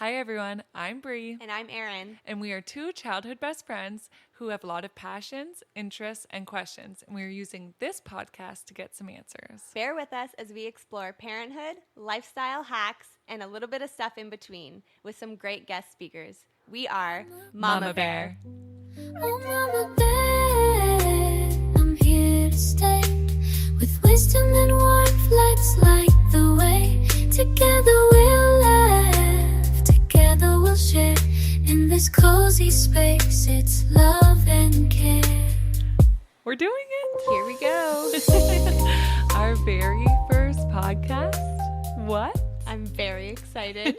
Hi everyone, I'm Bree. And I'm Erin. And we are two childhood best friends who have a lot of passions, interests, and questions. And we are using this podcast to get some answers. Bear with us as we explore parenthood, lifestyle hacks, and a little bit of stuff in between with some great guest speakers. We are Mama Bear. Oh, Mama Bear, I'm here to stay with wisdom and warmth. Let's light the way. Together we'll laugh, together we'll share. In this cozy space, it's love and care. We're doing it. Here we go. Our very first podcast. What? I'm very excited.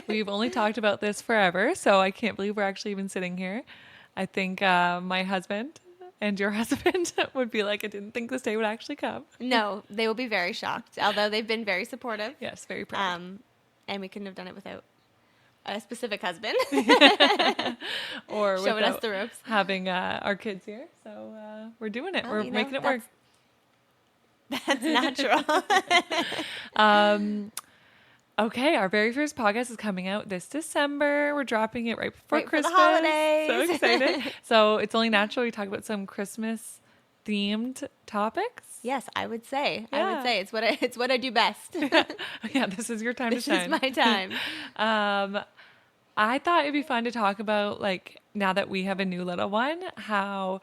We've only talked about this forever, so I can't believe we're actually even sitting here. I think my husband and your husband would be like, I didn't think this day would actually come. No, they will be very shocked, although they've been very supportive. Yes, very proud. And we couldn't have done it without a specific husband. Or showing us the ropes. Having our kids here. So we're doing it. We're making it work. That's natural. Okay, our very first podcast is coming out this December. We're dropping it right before Christmas. For the holidays. So excited. So it's only natural we talk about some Christmas themed topics. Yes, I would say. Yeah. I would say it's what I do best. Yeah, this is your time This to shine. is my time. I thought it'd be fun to talk about, like, now that we have a new little one, how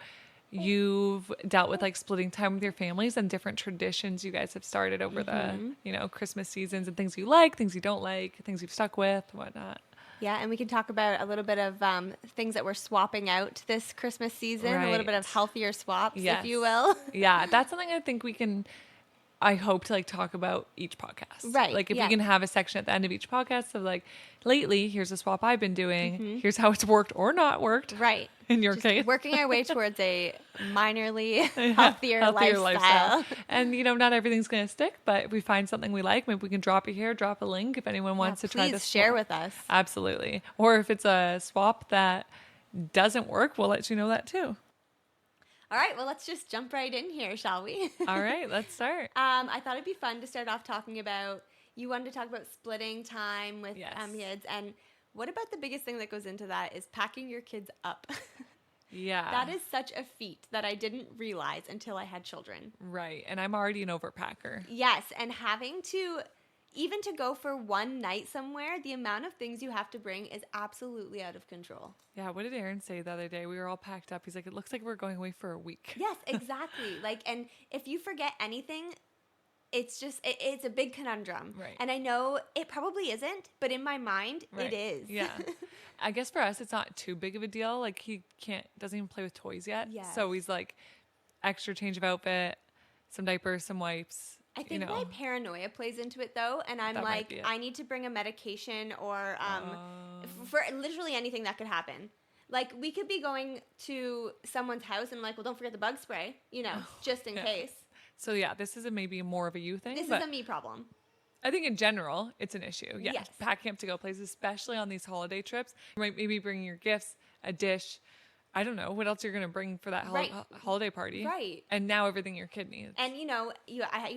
you've dealt with like splitting time with your families and different traditions you guys have started over the, Christmas seasons and things you like, things you don't like, things you've stuck with, whatnot. Yeah, and we can talk about a little bit of things that we're swapping out this Christmas season, a little bit of healthier swaps, if you will. Yeah, that's something I think I hope to like talk about each podcast. Right. Like if we can have a section at the end of each podcast of like, lately, here's a swap I've been doing. Here's how it's worked or not worked. Right. In your Just case. working our way towards a minorly healthier lifestyle. And, not everything's going to stick, but if we find something we like, maybe we can drop it here, drop a link if anyone wants to try this. Please share swap. with us. Absolutely. Or if it's a swap that doesn't work, we'll let you know that too. All right, well, let's just jump right in here, shall we? All right, let's start. I thought it'd be fun to start off talking about, you wanted to talk about splitting time with kids, and what about the biggest thing that goes into that is packing your kids up? Yeah. That is such a feat that I didn't realize until I had children. Right, and I'm already an overpacker. Yes, and having to, even to go for one night somewhere, the amount of things you have to bring is absolutely out of control. Yeah, what did Aaron say the other day? We were all packed up. He's like, it looks like we're going away for a week. Yes, exactly. And if you forget anything, it's just, it's a big conundrum. Right. And I know it probably isn't, but in my mind, it is. Yeah. I guess for us, it's not too big of a deal. Like he doesn't even play with toys yet. Yes. So he's like extra change of outfit, some diapers, some wipes. I think my paranoia plays into it though, and I'm like, I need to bring a medication or for literally anything that could happen. Like we could be going to someone's house and like, well, don't forget the bug spray, just in case. So yeah, this is maybe more of a you thing. This is a me problem. I think in general, it's an issue. Yeah, yes. Packing up to go places, especially on these holiday trips. You might maybe bring your gifts, a dish. I don't know what else you're going to bring for that holiday party. Right. And now everything your kid needs. And you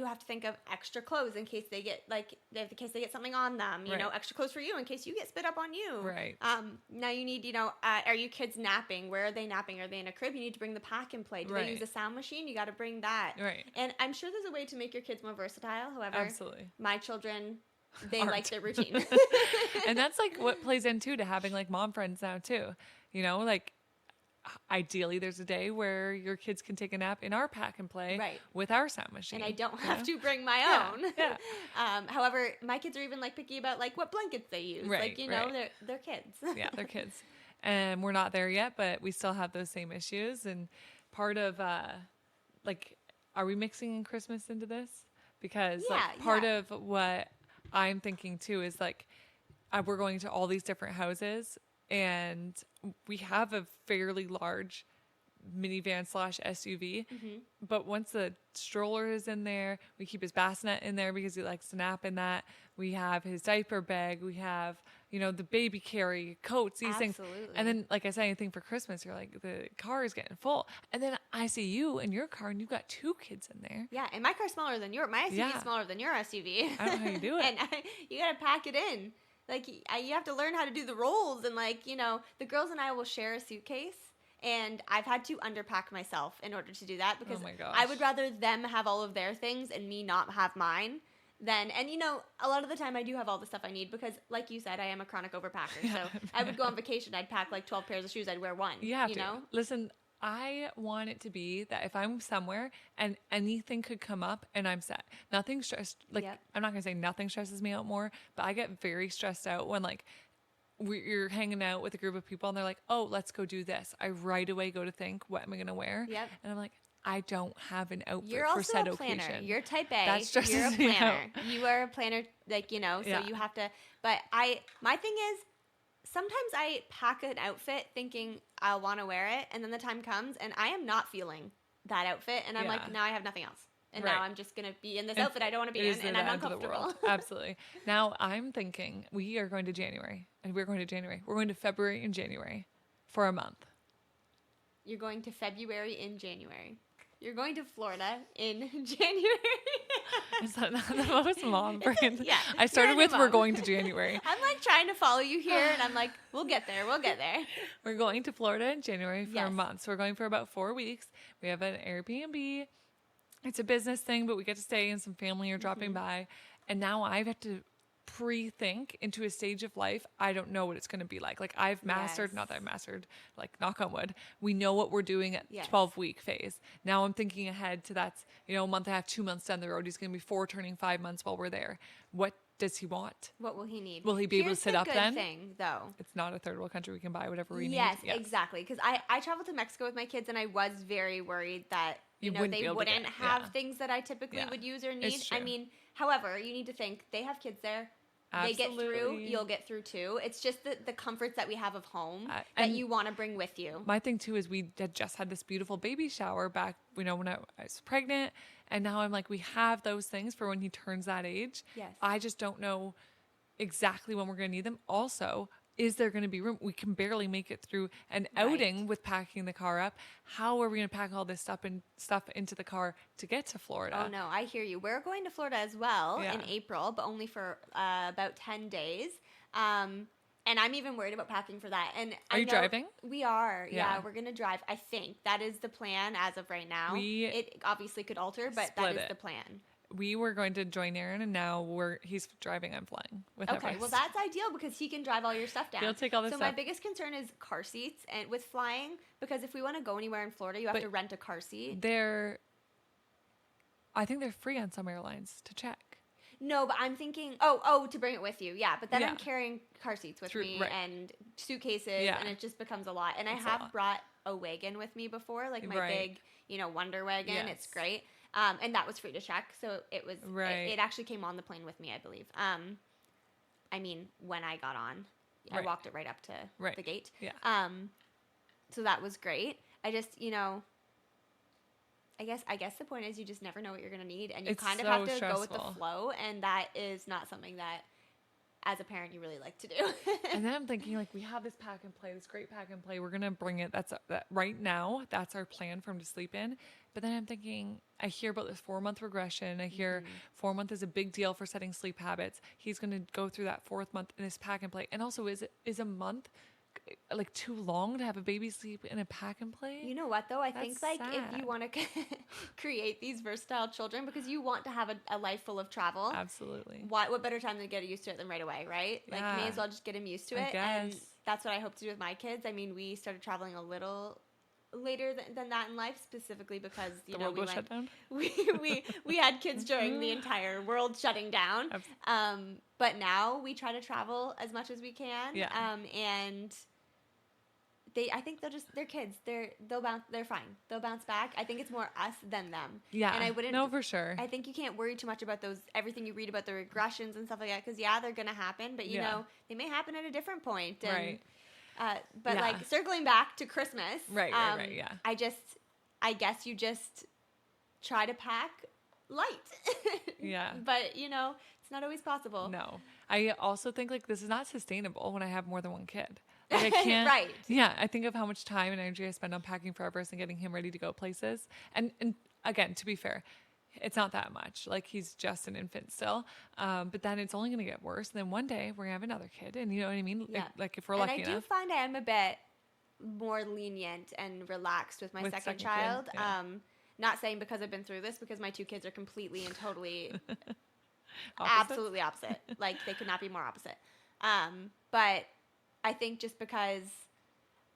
have to think of extra clothes in case they get something on them. You know, extra clothes for you in case you get spit up on you. Right. Now you need, are you kids napping? Where are they napping? Are they in a crib? You need to bring the pack and play. Do they use a sound machine? You got to bring that. Right. And I'm sure there's a way to make your kids more versatile. However, absolutely, my children, they like their routine. And that's like what plays into to having like mom friends now too. Like. Ideally, there's a day where your kids can take a nap in our pack and play with our sound machine. And I don't have to bring my own. Yeah. However, my kids are even like picky about like what blankets they use. Right, they're kids. Yeah, they're kids. And we're not there yet, but we still have those same issues. And part of are we mixing in Christmas into this? Because part of what I'm thinking too is like we're going to all these different houses. And we have a fairly large minivan / SUV. Mm-hmm. But once the stroller is in there, we keep his bassinet in there because he likes to nap in that. We have his diaper bag. We have, the baby carry, coats, these things. And then, like I said, anything for Christmas, you're like, the car is getting full. And then I see you in your car and you've got 2 kids in there. Yeah, and my car's smaller than my SUV is smaller than your SUV. I don't know how you do it. And you got to pack it in. Like, you have to learn how to do the roles. And, like, you know, the girls and I will share a suitcase. And I've had to underpack myself in order to do that because I would rather them have all of their things and me not have mine than, and you know, a lot of the time I do have all the stuff I need because, like you said, I am a chronic overpacker. So I would go on vacation, I'd pack like 12 pairs of shoes, I'd wear one. You know? Listen, I want it to be that if I'm somewhere and anything could come up and I'm set, nothing stressed. Like, I'm not going to say nothing stresses me out more, but I get very stressed out when like, you're hanging out with a group of people and they're like, oh, let's go do this. I right away go to think, what am I going to wear? Yep. And I'm like, I don't have an outfit You're for said also a planner. occasion. You're type A. That stresses You're a me planner. out. You are a planner, like, you know, so you have to, but my thing is, sometimes I pack an outfit thinking I'll want to wear it, and then the time comes and I am not feeling that outfit, and I'm like, now I have nothing else. And now I'm just going to be in this outfit I don't want to be in, and I'm uncomfortable. Absolutely. Now I'm thinking we are going to January, and we're going to January. We're going to February and January for a month. You're going to February in January. You're going to Florida in January. Is that not the most mom brain? Yeah. I started with we're going to January. I'm like trying to follow you here, and I'm like, we'll get there. We'll get there. We're going to Florida in January for a month. So we're going for about 4 weeks. We have an Airbnb. It's a business thing, but we get to stay and some family are dropping by. And now I've had to pre-think into a stage of life I don't know what it's going to be like. Like I've mastered, not that I've mastered, like knock on wood, we know what we're doing at 12-week phase. Now I'm thinking ahead to that's, you know, a month and a half, 2 months down the road. He's going to be 4 turning 5 months while we're there. What does he want? What will he need? Will he be able to sit up then? Thing, though. It's not a third world country. We can buy whatever we need. Yes, exactly. Because I traveled to Mexico with my kids, and I was very worried that they wouldn't have things that I typically would use or need. I mean, however, you need to think they have kids there. Absolutely. They get through, you'll get through too. It's just the comforts that we have of home that you want to bring with you. My thing too is we had just had this beautiful baby shower back, you know, when I was pregnant. And now I'm like, we have those things for when he turns that age. Yes. I just don't know exactly when we're going to need them. Also, is there going to be room? We can barely make it through an outing with packing the car up. How are we going to pack all this stuff into the car to get to Florida? Oh, no, I hear you. We're going to Florida as well in April, but only for about 10 days. And I'm even worried about packing for that. And are you driving? We are. Yeah, we're going to drive. I think that is the plan as of right now. It obviously could alter, but that is the plan. We were going to join Aaron, and now he's driving. I'm flying with Everest. Okay, well that's ideal because he can drive all your stuff down. He'll take all this stuff. So my biggest concern is car seats and with flying, because if we want to go anywhere in Florida, you have to rent a car seat. I think they're free on some airlines to check. No, but I'm thinking, to bring it with you. Yeah, but then I'm carrying car seats with me and suitcases, and it just becomes a lot. And I have brought a wagon with me before, like my big, Wonder wagon. Yes. It's great. And that was free to check. So it was, it actually came on the plane with me, I believe. I mean, when I got on, I walked it right up to the gate. Yeah. So that was great. I just, I guess the point is you just never know what you're going to need, and you kind of have to go with the flow, and that is not something that as a parent you really like to do. And then I'm thinking, like, we have this pack and play, this great pack and play. We're going to bring it. That right now, that's our plan for him to sleep in. But then I'm thinking, I hear about this 4-month regression. I hear 4 month is a big deal for setting sleep habits. He's going to go through that 4th month in his pack and play. And also, is a month like too long to have a baby sleep in a pack and play? You know what though? I think like sad. If you want to create these versatile children, because you want to have a life full of travel. Absolutely. What better time to get used to it than right away, right? Like may as well just get him used to it. And that's what I hope to do with my kids. I mean, we started traveling a little later than that in life, specifically because the world was shut down. We had kids during the entire world shutting down. But now we try to travel as much as we can. Yeah. And I think they're kids. They're fine. They'll bounce back. I think it's more us than them. Yeah. And I wouldn't. No, for sure. I think you can't worry too much about everything you read about the regressions and stuff like that. Because they're gonna happen, but they may happen at a different point. And, right. But like circling back to Christmas. Right. Yeah. I guess you just try to pack light. Yeah. But it's not always possible. No. I also think like this is not sustainable when I have more than one kid. Like I can't. Right. Yeah. I think of how much time and energy I spend on packing for Everest and getting him ready to go places. And again, to be fair, it's not that much. Like he's just an infant still. But then it's only going to get worse. And then one day we're going to have another kid. And you know what I mean? Yeah. Like if we're lucky enough. And I do find I am a bit more lenient and relaxed with my second child. Kid, yeah. Not saying because I've been through this, because my two kids are completely and totally absolutely opposite. Like they could not be more opposite. But I think just because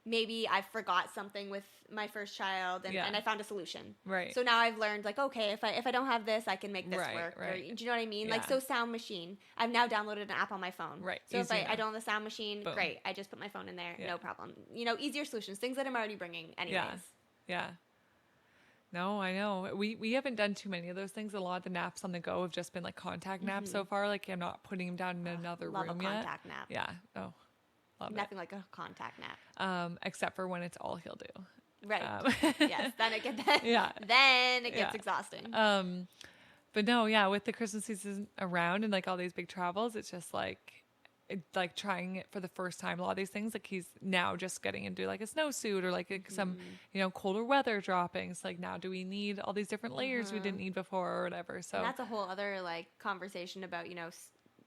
maybe I forgot something with my first child and I found a solution. Right. So now I've learned like, okay, if I don't have this, I can make this work. Right. Or, do you know what I mean? Yeah. Like, so sound machine, I've now downloaded an app on my phone. Right. So if I don't have the sound machine, boom. Great. I just put my phone in there. Yeah. No problem. You know, easier solutions, things that I'm already bringing anyways. Yeah. No, I know. We haven't done too many of those things. A lot of the naps on the go have just been like contact naps so far. Like I'm not putting him down in another love room a yet. Contact nap. Yeah. Oh, love Nothing like a contact nap. Except for when it's all he'll do. Right. Yes. Then it gets Then it gets exhausting. But no, with the Christmas season around and like all these big travels, it's just like trying it for the first time. A lot of these things, like he's now just getting into like a snowsuit or like some, colder weather droppings. Like now, do we need all these different layers we didn't need before or whatever? So and that's a whole other like conversation about,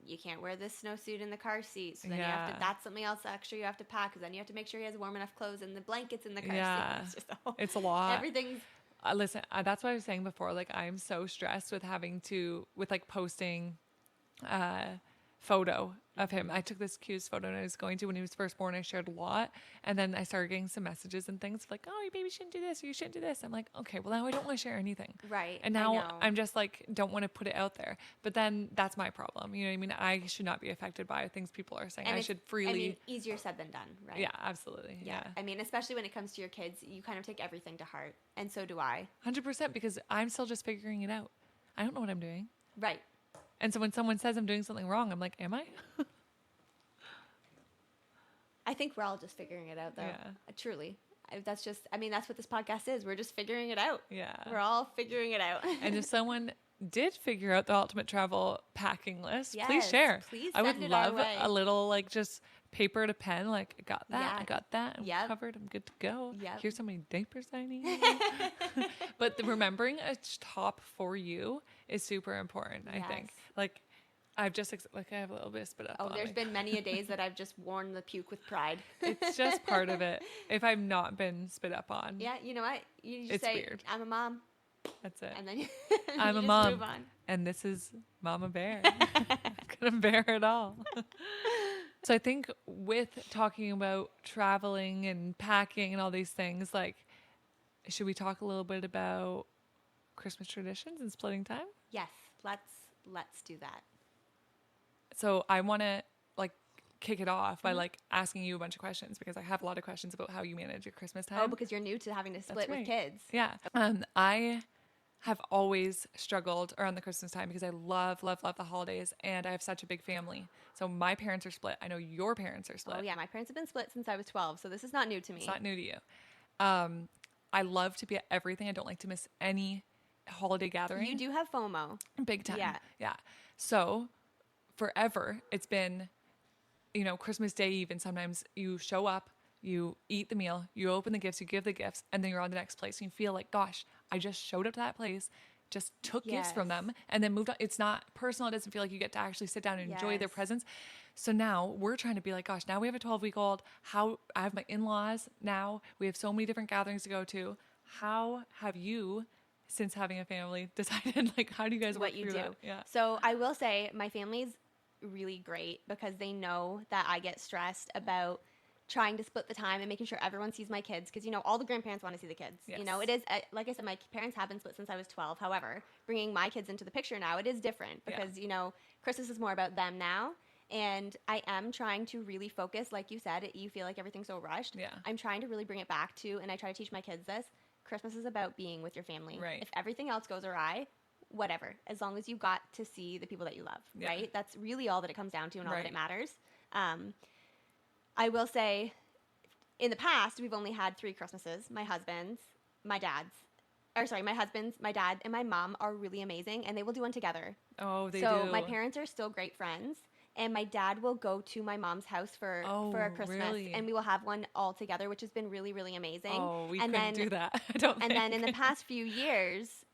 you can't wear this snowsuit in the car seat. So then you have to, that's something else extra you have to pack, because then you have to make sure he has warm enough clothes and the blankets in the car seat. It's just it's a lot. Everything's listen, that's what I was saying before. Like I'm so stressed with with posting photo of him. I took this cutest photo and I was going to when he was first born. I shared a lot, and then I started getting some messages and things like, "Oh, your baby shouldn't do this, or you shouldn't do this." I'm like, okay, well now I don't want to share anything, right? And now I'm just like, don't want to put it out there. But then that's my problem. You know what I mean? I should not be affected by things people are saying. And I should freely. I mean, easier said than done, right? Yeah, absolutely. Yeah. I mean, especially when it comes to your kids, you kind of take everything to heart, and so do I. 100%, because I'm still just figuring it out. I don't know what I'm doing. Right. And so when someone says I'm doing something wrong, I'm like, am I? I think we're all just figuring it out, though. Yeah. Truly. That's what this podcast is. We're just figuring it out. Yeah. We're all figuring it out. And if someone did figure out the ultimate travel packing list, yes, please share. Please I would send it love our way. a little, like, just paper to pen. Like, I got that. I got that. I'm covered. I'm good to go. Yep. Here's how many diapers I need. But remembering a top for you is super important, I think. Like, I've just, I have a little bit of spit up. Oh, there's been many a days that I've just worn the puke with pride. It's just part of it. If I've not been spit up on. Yeah, you know what? You just it's say, weird. I'm a mom. That's it. And then I'm a just mom. move on. And this is Mama Bear. I'm going to bear it all. So I think with talking about traveling and packing and all these things, like, should we talk a little bit about Christmas traditions and splitting time? Yes, let's do that. So I want to kick it off by asking you a bunch of questions, because I have a lot of questions about how you manage your Christmas time. Oh, because you're new to having to split with kids. Yeah. I have always struggled around the Christmas time because I love, love, love the holidays, and I have such a big family. So my parents are split. I know your parents are split. Oh yeah, my parents have been split since I was 12, so this is not new to me. It's not new to you. I love to be at everything. I don't like to miss any holiday gathering. You do have FOMO. Big time. Yeah. So forever, it's been, Christmas Day Eve, and sometimes you show up, you eat the meal, you open the gifts, you give the gifts, and then you're on the next place. And you feel like, gosh, I just showed up to that place, just took gifts from them, and then moved on. It's not personal. It doesn't feel like you get to actually sit down and enjoy their presence. So now we're trying to be like, gosh, now we have a 12-week-old. I have my in-laws now. We have so many different gatherings to go to. How have you, since having a family, decided, how do you guys work through that? Yeah. So I will say my family's really great, because they know that I get stressed about trying to split the time and making sure everyone sees my kids, because all the grandparents want to see the kids. Yes. It is like I said, my parents have been split since I was 12. However, bringing my kids into the picture now, it is different, because Christmas is more about them now, and I am trying to really focus. Like you said, you feel like everything's so rushed. Yeah. I'm trying to really bring it back to, and I try to teach my kids this: Christmas is about being with your family. Right. If everything else goes awry, whatever, as long as you got to see the people that you love, right? That's really all that it comes down to, and all that it matters. I will say, in the past, we've only had 3 Christmases. My husband's, my dad, and my mom are really amazing, and they will do one together. Oh, they do. So my parents are still great friends, and my dad will go to my mom's house for a Christmas, and we will have one all together, which has been really, really amazing. Oh, we couldn't do that. I don't think. And then in the past few years,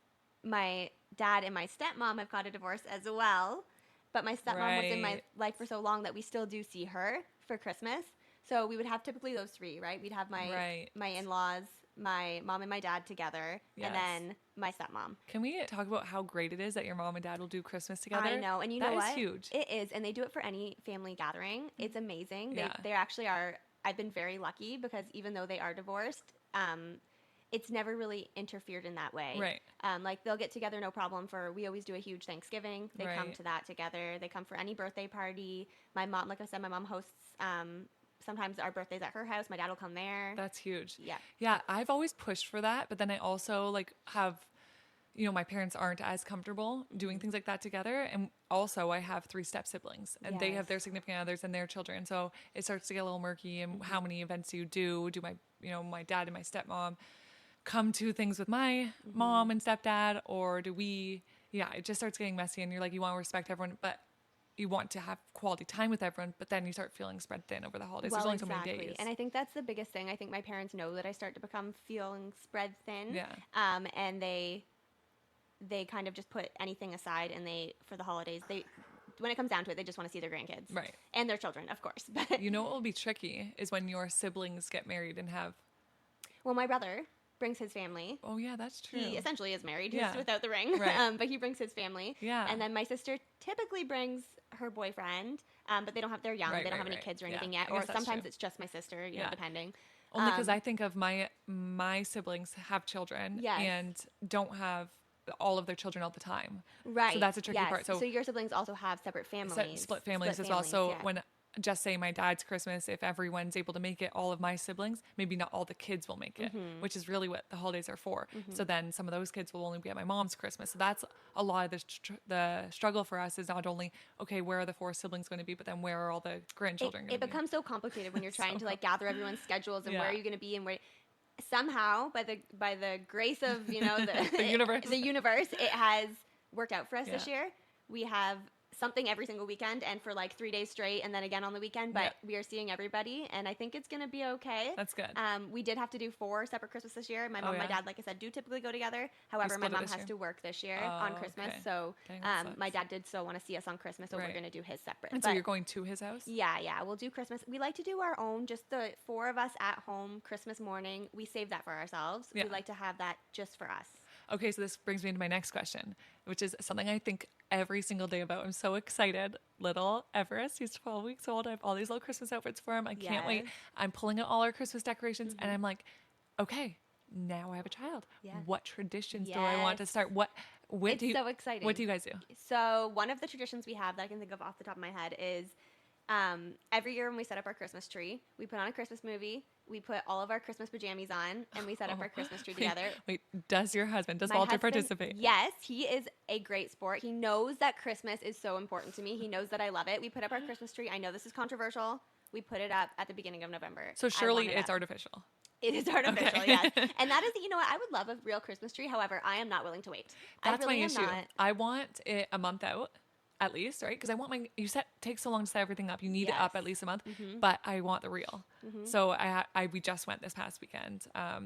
my dad and my stepmom have got a divorce as well. But my stepmom was in my life for so long that we still do see her for Christmas. So we would have typically those three, right? We'd have my in-laws, my mom and my dad together, and then my stepmom. Can we talk about how great it is that your mom and dad will do Christmas together? I know. And you know what? That is huge. It is. And they do it for any family gathering. It's amazing. They actually are. I've been very lucky because even though they are divorced, it's never really interfered in that way. Right. Like they'll get together, no problem. We always do a huge Thanksgiving. They come to that together. They come for any birthday party. My mom, like I said, my mom hosts, sometimes our birthdays at her house. My dad will come there. That's huge. Yeah. Yeah. I've always pushed for that. But then I also like have, my parents aren't as comfortable doing things like that together. And also I have 3 step siblings and they have their significant others and their children. So it starts to get a little murky. And how many events do you do? Do my dad and my stepmom come to things with my mom and stepdad, or do we, it just starts getting messy and you're like, you want to respect everyone, but you want to have quality time with everyone, but then you start feeling spread thin over the holidays. There's only so many days. And I think that's the biggest thing. I think my parents know that I start to become feeling spread thin. Yeah. And they kind of just put anything aside, and for the holidays, when it comes down to it, they just want to see their grandkids. Right. And their children, of course. But what will be tricky is when your siblings get married and have... Well, my brother brings his family. Oh, yeah, that's true. He essentially is married, just without the ring. Right. But he brings his family. Yeah. And then my sister typically brings her boyfriend, but they're young. They don't have any kids or anything yet. Or sometimes it's just my sister, depending. Only because I think of my siblings have children and don't have all of their children all the time. Right. So that's a tricky part. So your siblings also have separate families. Split families as well. So when... Just say my dad's Christmas, if everyone's able to make it, all of my siblings, maybe not all the kids will make it, which is really what the holidays are for. So then some of those kids will only be at my mom's Christmas. So that's a lot of the struggle for us, is not only, okay, where are the 4 siblings going to be, but then where are all the grandchildren going to be? It becomes so complicated when you're trying to gather everyone's schedules and where are you going to be and where. Somehow, by the grace of the universe, it has worked out for us this year. We have something every single weekend and for 3 days straight, and then again on the weekend, but we are seeing everybody, and I think it's going to be okay. That's good. We did have to do 4 separate Christmas this year. My mom and my dad, like I said, do typically go together. However, my mom has to work this year on Christmas, so my dad did still want to see us on Christmas, so we're going to do his separate. And so you're going to his house? Yeah, we'll do Christmas. We like to do our own, just the 4 of us at home Christmas morning. We save that for ourselves. We like to have that just for us. Okay, so this brings me into my next question, which is something I think every single day about. I'm so excited. Little Everest, he's 12 weeks old. I have all these little Christmas outfits for him. I can't wait. I'm pulling out all our Christmas decorations, and I'm like, okay, now I have a child. Yeah. What traditions do I want to start? So exciting. What do you guys do? So one of the traditions we have that I can think of off the top of my head is every year when we set up our Christmas tree, we put on a Christmas movie. We put all of our Christmas pajamas on, and we set up our Christmas tree together. Wait, does Walter participate? Yes, he is a great sport. He knows that Christmas is so important to me. He knows that I love it. We put up our Christmas tree. I know this is controversial. We put it up at the beginning of November. So surely it's artificial. It is artificial, yes. And that is, what, I would love a real Christmas tree. However, I am not willing to wait. That's my issue. I want it a month out. At least, right? Because I want takes so long to set everything up. You need it up at least a month, but I want the real. So we just went this past weekend.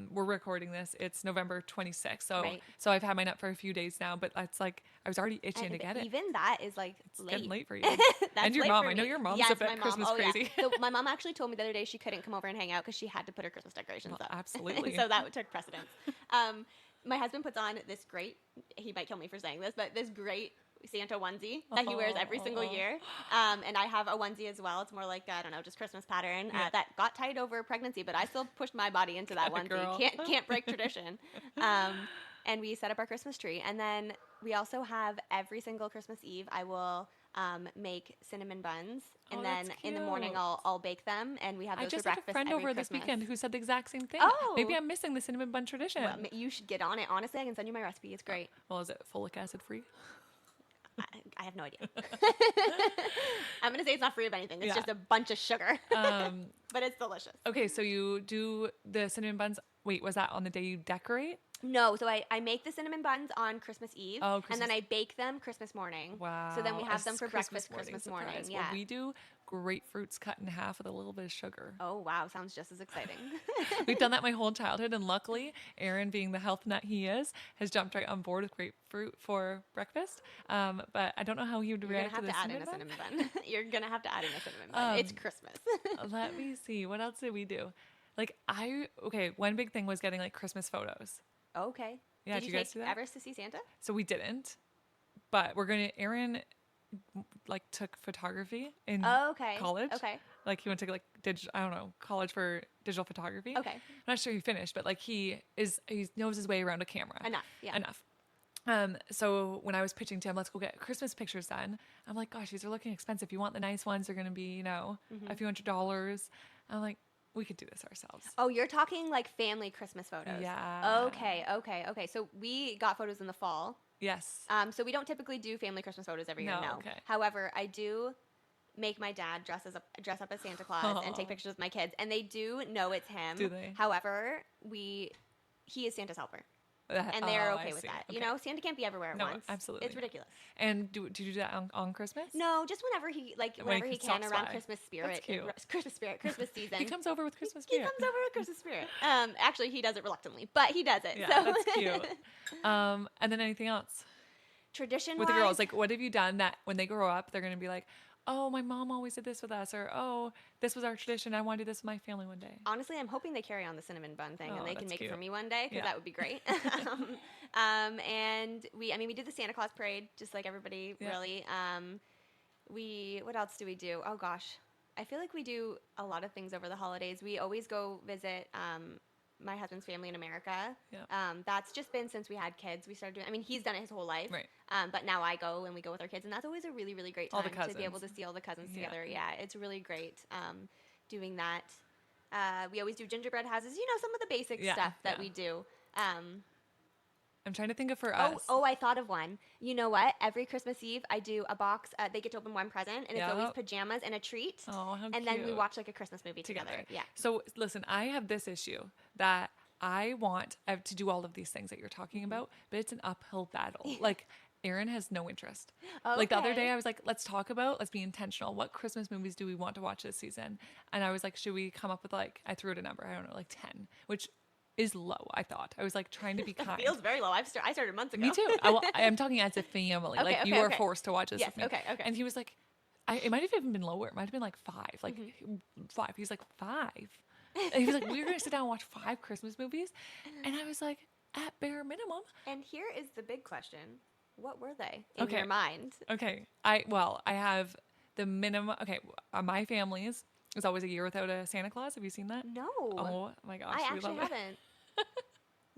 We're recording this. It's November 26th. So I've had mine up for a few days now, but it's I was already itching to get it. Even that is it's late. Getting late for you. And your mom. I know your mom's a bit Christmas crazy. Yeah. So my mom actually told me the other day she couldn't come over and hang out because she had to put her Christmas decorations up. Absolutely. So that took precedence. My husband puts on this great, he might kill me for saying this, but this great Santa onesie that he wears every single year. And I have a onesie as well. It's more like, I don't know, just Christmas pattern that got tied over pregnancy, but I still pushed my body into that onesie. Girl. Can't break tradition. And we set up our Christmas tree. And then we also have every single Christmas Eve, I will make cinnamon buns. And then in the morning, I'll bake them. And we have those for breakfast. I just had a friend over Christmas. this weekend who said the exact same thing. Oh. Maybe I'm missing the cinnamon bun tradition. Well, you should get on it. Honestly, I can send you my recipe. It's great. Well, is it folic acid free? I have no idea. I'm going to say it's not free of anything. It's just a bunch of sugar. But it's delicious. Okay, so you do the cinnamon buns. Wait, was that on the day you decorate? No, so I make the cinnamon buns on Christmas Eve, and then I bake them Christmas morning. Wow. So then we have them for breakfast Christmas morning. Yeah. Well, we do grapefruits cut in half with a little bit of sugar. Oh, wow. Sounds just as exciting. We've done that my whole childhood. And luckily, Aaron, being the health nut he is, has jumped right on board with grapefruit for breakfast. But I don't know how he would react to this. You're going to have to add in a cinnamon bun. You're going to have to add in a cinnamon bun. It's Christmas. Let me see. What else did we do? Like, one big thing was getting like Christmas photos. Okay. Yeah, did you guys do that? Ever to see Santa? So we didn't. But Aaron like took photography in college. Okay. Like he went to like college for digital photography. Okay. I'm not sure he finished, but like he knows his way around a camera. Enough. Yeah. Enough. So when I was pitching to him, let's go get Christmas pictures done. I'm like, gosh, these are looking expensive. You want the nice ones? They're going to be, a few $100s. I'm like, we could do this ourselves. Oh, you're talking like family Christmas photos. Yeah. Okay. So we got photos in the fall. Yes. So we don't typically do family Christmas photos every year. No. Okay. However, I do make my dad dress up as Santa Claus and take pictures with my kids, and they do know it's him. Do they? However, he is Santa's helper. And they're okay with that. Okay. Santa can't be everywhere at once. Absolutely. It's ridiculous. And do you do that on Christmas? No, just whenever he can around Christmas spirit. That's cute. Christmas season. He comes over with Christmas spirit. Christmas spirit. Actually, he does it reluctantly, but he does it. Yeah, so. that's cute. And then anything else? Tradition with the girls, like what have you done that when they grow up, they're going to be like, oh, my mom always did this with us, or oh, this was our tradition. I want to do this with my family one day. Honestly, I'm hoping they carry on the cinnamon bun thing and they can make it for me one day because that would be great. And we did the Santa Claus parade just like everybody really. What else do we do? Oh gosh, I feel like we do a lot of things over the holidays. We always go visit my husband's family in America. Yeah. That's just been since we had kids. We started doing. He's done it his whole life. Right. But now I go and we go with our kids, and that's always a really, really great time to be able to see all the cousins together. Yeah, it's really great doing that. We always do gingerbread houses. Some of the basic stuff that we do. I'm trying to think of for us. Oh, I thought of one. You know what? Every Christmas Eve, I do a box. They get to open one present, and it's always pajamas and a treat. Oh, how and then we watch like a Christmas movie together. Yeah. So listen, I have this issue that I want to do all of these things that you're talking about, but it's an uphill battle. Like Aaron has no interest. Okay. Like the other day I was like, let's be intentional. What Christmas movies do we want to watch this season? And I was like, should we come up with I threw it a number, I don't know, like 10, which is low, I thought. I was like trying to be kind. Feels very low. I started months ago. Me too. I'm talking as a family. You are forced to watch this with me. Okay. And he was like, it might have even been lower. It might have been like 5. Like 5. He's like, 5? And he was like, we're going to sit down and watch 5 Christmas movies? And I was like, at bare minimum. And here is the big question. What were they in your mind? Okay. I have the minimum. Okay. My family's is always a year without a Santa Claus. Have you seen that? No. Oh my gosh. I actually haven't.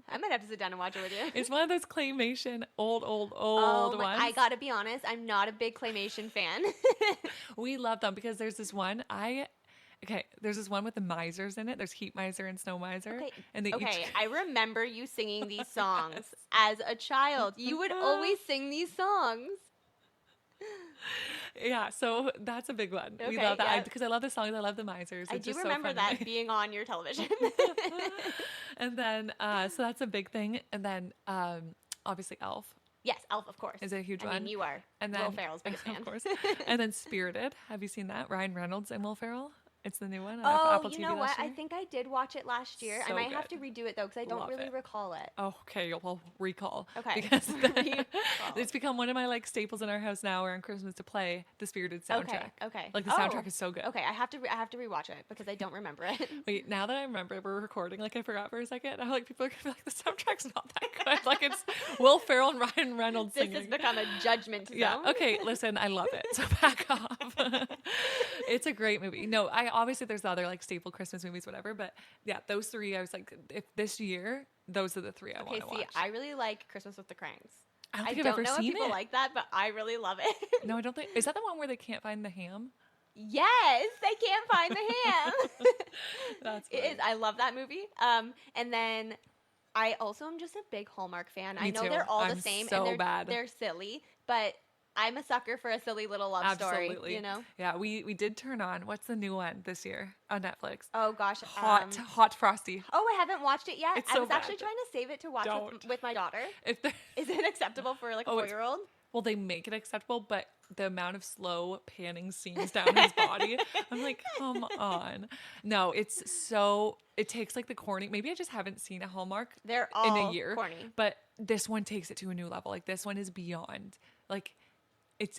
I might have to sit down and watch it with you. It's one of those claymation old ones. I gotta be honest, I'm not a big claymation fan. We love them because there's this one. There's this one with the misers in it. There's Heat Miser and Snow Miser. Okay. I remember you singing these songs as a child. You would always sing these songs. Yeah, so that's a big one. We love that because I love the songs. I love the misers. I do remember that being on your television. And then, so that's a big thing. And then, obviously, Elf. Yes, Elf, of course. Is a huge one. I mean, you are. And then, Will Ferrell's biggest fan. Of course. And then Spirited. Have you seen that? Ryan Reynolds and Will Ferrell. It's the new one on Apple TV. You know what? I think I did watch it last year. So I might have to redo it, though, because I don't really recall it. Oh, okay. Well, recall. Okay. Because it's become one of my staples in our house now around Christmas to play the Spirited soundtrack. Okay. The soundtrack is so good. Okay, I have to rewatch it because I don't remember it. Wait, now that I remember we're recording, I forgot for a second. I'm people are gonna be like, the soundtrack's not that good. It's Will Ferrell and Ryan Reynolds singing. This has become a judgment zone. Yeah. Okay. Listen, I love it. So back off. It's a great movie. No, obviously there's the other staple Christmas movies, whatever. But yeah, those 3, I was like, if this year, those are the 3 I want to watch. Okay, see, I really like Christmas with the Cranks. I don't think I've ever seen it. People like that, but I really love it. No, I don't think. Is that the one where they can't find the ham? Yes, they can't find the ham. That's funny. It is. I love that movie. And then I also am just a big Hallmark fan. Me I know too. they're all I'm the same so and bad. They're silly, but I'm a sucker for a silly little love story. Yeah, we did turn on. What's the new one this year on Netflix? Oh gosh, Hot Frosty. Oh, I haven't watched it yet. It's I so was bad. actually trying to save it to watch with my daughter. Is it acceptable for a 4-year-old? well, they make it acceptable, but the amount of slow panning scenes down his body, I'm like, come on. No, it takes like the corny. Maybe I just haven't seen a Hallmark They're all in a year, corny. but this one takes it to a new level. Like this one is beyond. Like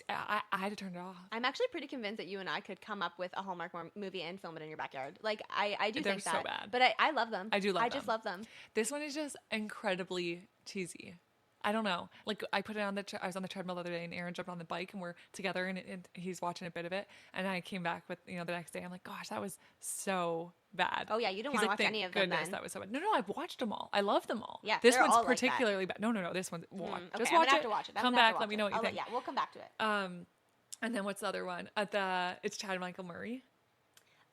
I had to turn it off. I'm actually pretty convinced that you and I could come up with a Hallmark movie and film it in your backyard. Like I do think that. They're so bad. But I love them. I do love them. I just love them. This one is just incredibly cheesy. I don't know. Like I put it on I was on the treadmill the other day and Aaron jumped on the bike and we're together and he's watching a bit of it. And I came back with, the next day. I'm like, gosh, that was so bad. Oh yeah. You don't want to watch any of them then. That was so bad. No, I've watched them all. I love them all. Yeah. This one's particularly bad. No. This one's watch. Okay, just I'm watch gonna have to watch it. Come back. Let me know what you think. Yeah, we'll come back to it. And then what's the other one? It's Chad Michael Murray.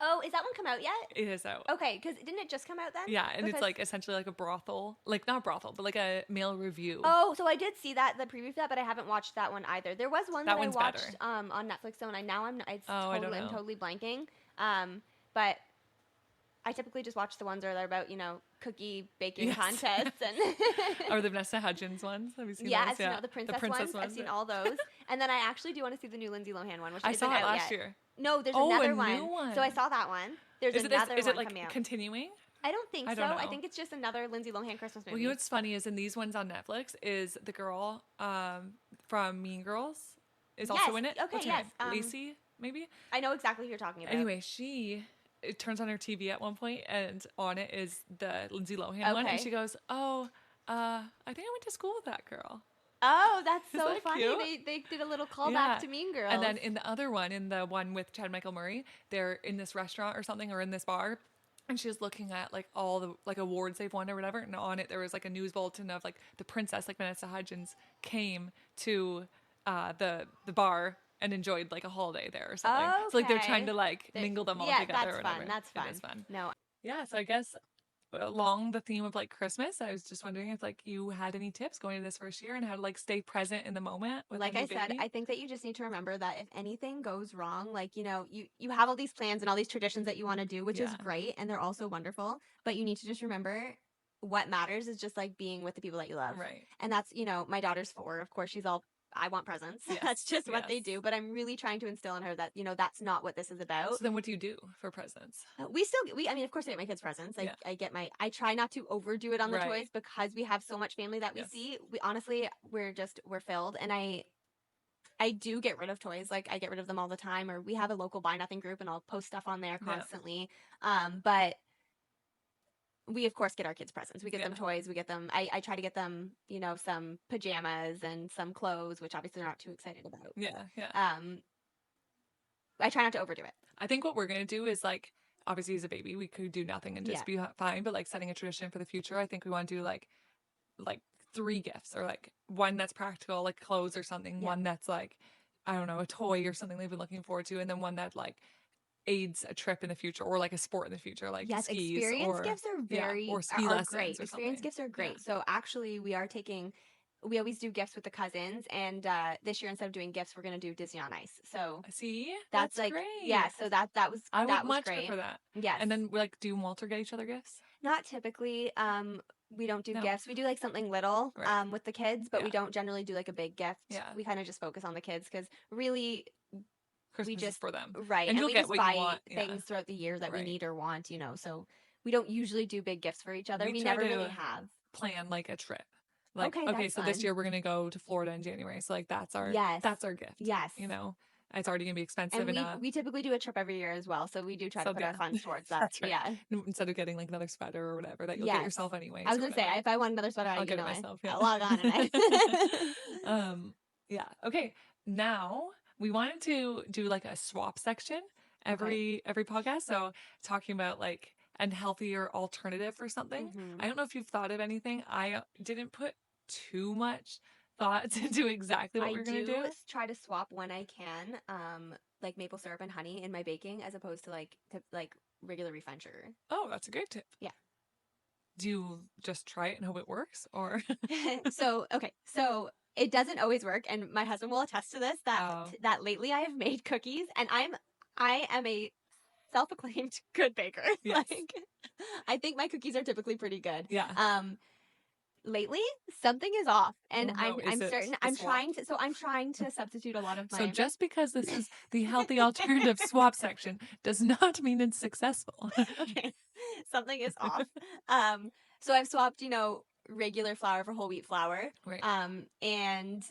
Oh, is that one come out yet? It is out. Okay, because didn't it just come out then? Yeah, and it's like essentially like a brothel, like not brothel, but like a male review. Oh, so I did see the preview for that, but I haven't watched that one either. There was one that I watched on Netflix though, and I'm totally blanking. But I typically just watch the ones that are about cookie baking contests and or the Vanessa Hudgens ones. Have you seen those? I've seen all the princess ones. I've seen all those, and then I actually do want to see the new Lindsay Lohan one, which I saw it last yet. year. No, there's another one. So I saw that one. There's another one is it like coming out. Continuing? I don't think so. Don't know. I think it's just another Lindsay Lohan Christmas movie. Well, what's funny is in these ones on Netflix is the girl from Mean Girls is also in it. Okay, what's her name? Lacey, maybe? I know exactly who you're talking about. Anyway, it turns on her TV at one point, and on it is the Lindsay Lohan one, and she goes, "Oh, I think I went to school with that girl." Oh, that's so that funny. Cute? They did a little callback to Mean Girls. And then in the other one, in the one with Chad Michael Murray, they're in this restaurant or something, or in this bar, and she's looking at like all the like awards they've won or whatever, and on it there was like a news bulletin of like the princess, like Vanessa Hudgens, came to the bar and enjoyed like a holiday there or something. Okay. So like they're trying to like mingle them all together or whatever. That's fun. It is fun. No. Yeah, so I guess along the theme of like Christmas, I was just wondering if like you had any tips going into this first year and how to like stay present in the moment with like I said, I think that you just need to remember that if anything goes wrong, like you have all these plans and all these traditions that you want to do, which is great and they're also wonderful, but you need to just remember what matters is just like being with the people that you love. Right. And that's, my daughter's 4, of course, she's all I want presents. Yes. That's just what they do. But I'm really trying to instill in her that, that's not what this is about. So then what do you do for presents? Of course I get my kids presents. I try not to overdo it on the toys because we have so much family that we see. We're filled. And I do get rid of toys. Like I get rid of them all the time, or we have a local buy nothing group and I'll post stuff on there constantly. But we of course get our kids presents. We get them toys. We get them. I try to get them, some pajamas and some clothes, which obviously they're not too excited about. Yeah. I try not to overdo it. I think what we're gonna do is like, obviously as a baby, we could do nothing and just be fine. But like setting a tradition for the future, I think we want to do like 3 gifts, or like one that's practical, like clothes or something. Yeah. One that's like, I don't know, a toy or something they've been looking forward to, and then one that like aids a trip in the future or like a sport in the future, like skis. Experience gifts are or ski lessons great. Or experience gifts are great. So actually we always do gifts with the cousins, and this year instead of doing gifts, we're gonna do Disney on Ice. So see, that's like great. Yeah, so that was I that would was much great. prefer that. Yes, and then like, do Walter get each other gifts? Not typically. We don't do gifts. We do like something little with the kids, but we don't generally do like a big gift. Yeah, we kind of just focus on the kids because really. Christmas is for them. Right. And you'll we get just what buy you want. things throughout the year that we need or want, so we don't usually do big gifts for each other. We never really have. Plan like a trip. Like, okay, so this year we're going to go to Florida in January. So like that's our gift. Yes. It's already going to be expensive. And we typically do a trip every year as well. So we do try to put our funds towards that. That's right. Yeah. Instead of getting like another sweater or whatever that you'll get yourself anyway. I was going to say, if I want another sweater, I'll get it myself. I'll log on and yeah. Okay. Now we wanted to do like a swap section every podcast. So talking about like a healthier alternative or something. Mm-hmm. I don't know if you've thought of anything. I didn't put too much thought to do exactly what we're going to do. I do try to swap when I can, like maple syrup and honey in my baking, as opposed to like regular refined sugar. Oh, that's a great tip. Yeah. Do you just try it and hope it works, or? So it doesn't always work, and my husband will attest to this. That lately I have made cookies, and I am a self-acclaimed good baker. Yes. Like, I think my cookies are typically pretty good. Yeah. lately something is off, and Oh, no. I'm certain I'm trying to substitute a lot of my. So just because this is the healthy alternative swap section does not mean it's successful. Okay, something is off. So I've swapped, regular flour for whole wheat flour. Right. And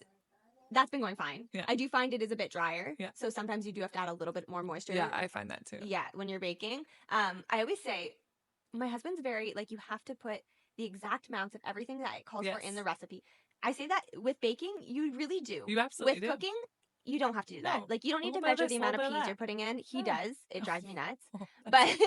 that's been going fine. Yeah. I do find it is a bit drier. Yeah. So sometimes you do have to add a little bit more moisture. Yeah, I find that too. Yeah, when you're baking. I always say, my husband's very, like, you have to put the exact amounts of everything that it calls for in the recipe. I say that with baking, you really do. You absolutely do. With cooking, you don't have to do that. No. Like, you don't need to measure the amount of peas you're putting in. He does. It drives me nuts. But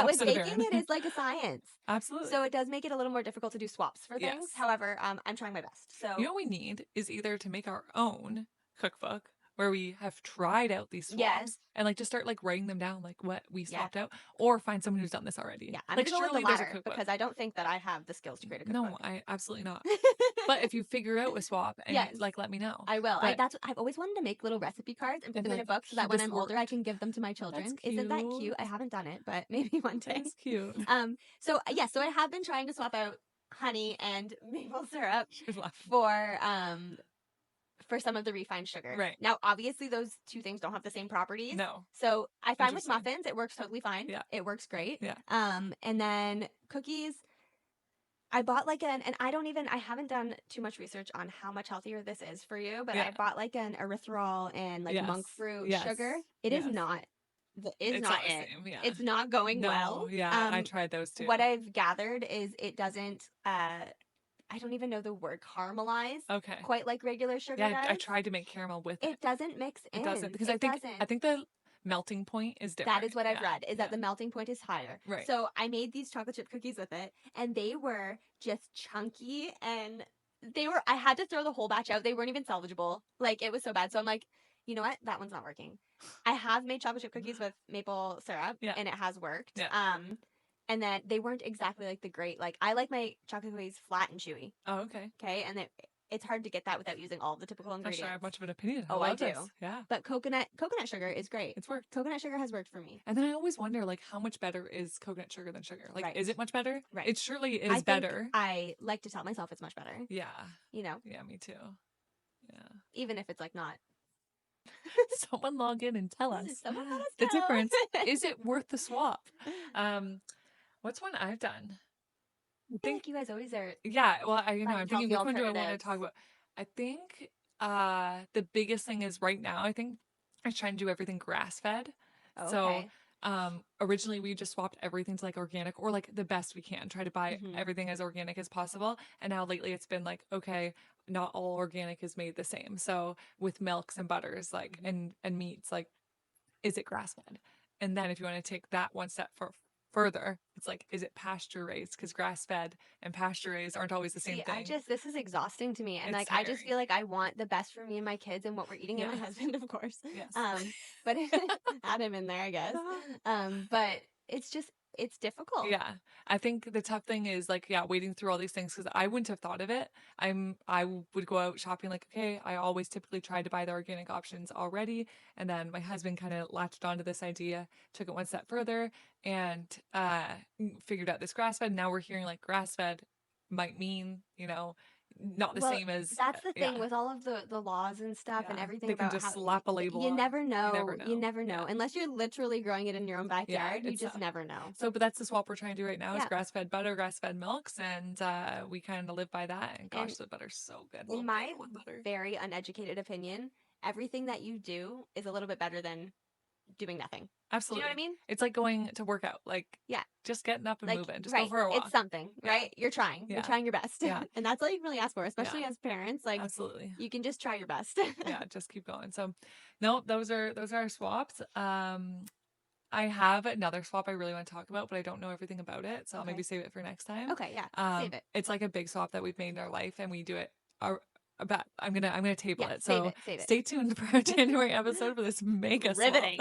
with baking, it is like a science. Absolutely. So it does make it a little more difficult to do swaps for things. Yes. However, I'm trying my best. So what we need is either to make our own cookbook where we have tried out these swaps and like just start like writing them down, like what we swapped out, or find someone who's done this already. Yeah, I'm like gonna go with the there's a latter cookbook. because I don't think that I have the skills to create a cookbook. No, I absolutely not. But if you figure out a swap and like let me know. I will. I've always wanted to make little recipe cards and put them in a book so that when I'm older I can give them to my children. Isn't that cute? I haven't done it, but maybe one day. That's cute. So I have been trying to swap out honey and maple syrup for some of the refined sugar. Right. Now, obviously, those two things don't have the same properties. No. So I find with muffins, it works totally fine. Yeah. It works great. Yeah. And then cookies, I bought like I haven't done too much research on how much healthier this is for you, but I bought like an erythritol and like monk fruit sugar. It is not. It's not it. Same, yeah. It's not going well. Yeah, I tried those too. What I've gathered is it doesn't. I don't even know the word caramelize. Okay. Quite like regular sugar does. I tried to make caramel with it. It doesn't mix in. It doesn't because I think the melting point is different. That is what I've read. Is that the melting point is higher. Right. So I made these chocolate chip cookies with it, and they were just chunky, and I had to throw the whole batch out. They weren't even salvageable. Like, it was so bad. So I'm like, you know what? That one's not working. I have made chocolate chip cookies with maple syrup, and it has worked. Yeah. And then they weren't exactly like the great, like, I like my chocolate cookies flat and chewy. Oh, okay. Okay. And it's hard to get that without using all the typical ingredients. I have much of an opinion. I do. This. Yeah. But coconut sugar is great. It's worked. Coconut sugar has worked for me. And then I always wonder, like, how much better is coconut sugar than sugar? Like, is it much better? Right. It surely is better. I like to tell myself it's much better. Yeah. Yeah, me too. Yeah. Even if it's like not. Someone log in and tell us Someone let us the know. difference. Is it worth the swap? What's one I've done? I think you guys always are. Yeah, well, I'm thinking which one do I want to alternatives. talk about? I think the biggest thing is right now, I think I try and do everything grass-fed. Okay. So originally we just swapped everything to like organic or like the best we can, try to buy everything as organic as possible. And now lately it's been like, okay, not all organic is made the same. So with milks and butters, like and meats, like, is it grass-fed? And then if you want to take that one step further, it's like, is it pasture raised? Because grass fed and pasture raised aren't always the same thing. This is exhausting to me, and It's I just feel like I want the best for me and my kids and what we're eating, and my husband, of course. Yes. But add him in there, I guess. But it's difficult. Yeah. I think the tough thing is like, wading through all these things because I wouldn't have thought of it. I would go out shopping like, okay, I always typically try to buy the organic options already. And then my husband kind of latched onto this idea, took it one step further and figured out this grass fed. Now we're hearing like grass fed might mean, not the same as that's the thing with all of the laws and stuff and everything. They can just slap a label. You never know. You never know unless you're literally growing it in your own backyard. You just never know. So, but that's the swap we're trying to do right now is grass fed butter, grass fed milks, and we kind of live by that. And gosh, the butter's so good. In my very uneducated opinion, everything that you do is a little bit better than doing nothing. Absolutely. Do you know what I mean? It's like going to work out. Like, just getting up and moving. Just go for a walk. It's something, right? You're trying. You're trying your best. Yeah. And that's all you can really ask for, especially as parents. Like, absolutely. You can just try your best. Just keep going. So, no, those are our swaps. I have another swap I really want to talk about, but I don't know everything about it. So I'll maybe save it for next time. Okay, yeah. Save it. It's like a big swap that we've made in our life, and we do it I'm gonna table it. So save it. Stay tuned for our January episode for this mega riveting.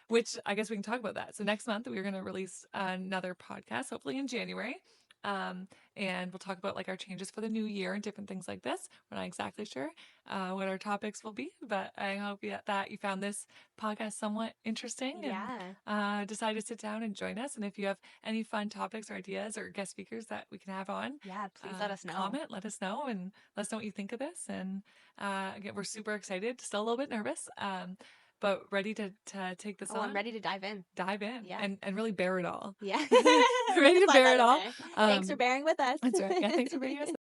Which I guess we can talk about that. So next month we're gonna release another podcast, hopefully in January. And we'll talk about like our changes for the new year and different things like this. We're not exactly sure what our topics will be, but I hope that you found this podcast somewhat interesting and decide to sit down and join us. And if you have any fun topics or ideas or guest speakers that we can have on, please let us know. Comment, let us know, and let us know what you think of this. And again, we're super excited, still a little bit nervous, but ready to take this on. I'm ready to dive in. And really bear it all. Yeah. Ready to bear it all. Thanks for bearing with us. That's right. Yeah, thanks for bearing with us.